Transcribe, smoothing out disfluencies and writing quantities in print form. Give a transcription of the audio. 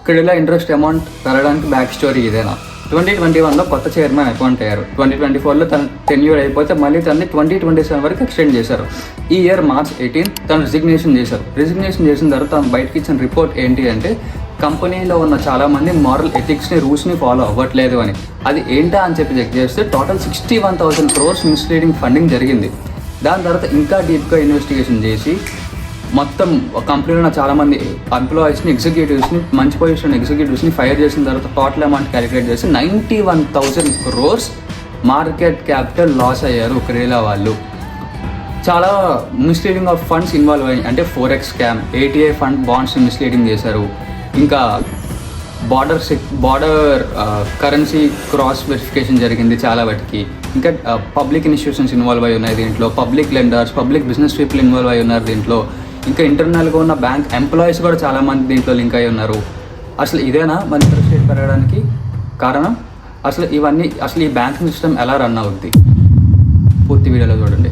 క్రెడిలా interest amount పెరగడానికి back story ఇదేనా? 2021లో కొత్త చైర్మన్ అపాయింట్ అయ్యారు. 2024లో తన టెన్యూర్ అయిపోతే మళ్ళీ తనని 2027 వరకు ఎక్స్టెండ్ చేశారు. ఈ ఇయర్ March 18 తను రిజిగ్నేషన్ చేశారు. రిజిగ్నేషన్ చేసిన తర్వాత తను బయటకి ఇచ్చిన రిపోర్ట్ ఏంటి అంటే కంపెనీలో ఉన్న చాలామంది మారల్ ఎథిక్స్ని రూల్స్ని ఫాలో అవ్వట్లేదు అని. అది ఏంటా అని చెప్పి చెక్ చేస్తే టోటల్ 61,000 crores మిస్లీడింగ్ ఫండింగ్ జరిగింది. దాని తర్వాత ఇంకా డీప్గా ఇన్వెస్టిగేషన్ చేసి మొత్తం కంపెనీలో ఉన్న చాలామంది ఎంప్లాయీస్ని ఎగ్జిక్యూటివ్స్ని మంచి పొజిషన్ ఎగ్జిక్యూటివ్స్ని ఫైర్ చేసిన తర్వాత టోటల్ అమౌంట్ క్యాలిక్యులేట్ చేసి 91,000 crores మార్కెట్ క్యాపిటల్ లాస్ అయ్యారు క్రెడిలా వాళ్ళు. చాలా మిస్లీడింగ్ ఆఫ్ ఫండ్స్ ఇన్వాల్వ్ అయ్యాయి. అంటే 4x scam, ATI fund bonds misleading చేశారు. ఇంకా బార్డర్ కరెన్సీ క్రాస్ వెరిఫికేషన్ జరిగింది చాలా వాటికి. ఇంకా పబ్లిక్ ఇన్స్టిట్యూషన్స్ ఇన్వాల్వ్ అయి ఉన్నాయి దీంట్లో, public lenders, public business people involve అయి ఉన్నారు దీంట్లో. ఇంకా ఇంటర్నల్గా ఉన్న బ్యాంక్ ఎంప్లాయీస్ కూడా చాలామంది దీంట్లో లింక్ అయి ఉన్నారు. అసలు ఇదేనా మన ఇంట్రెస్ట్ రేట్ పెరగడానికి కారణం? అసలు ఈ బ్యాంకింగ్ సిస్టమ్ ఎలా రన్ అవుద్ది? పూర్తి వీడియోలో చూడండి.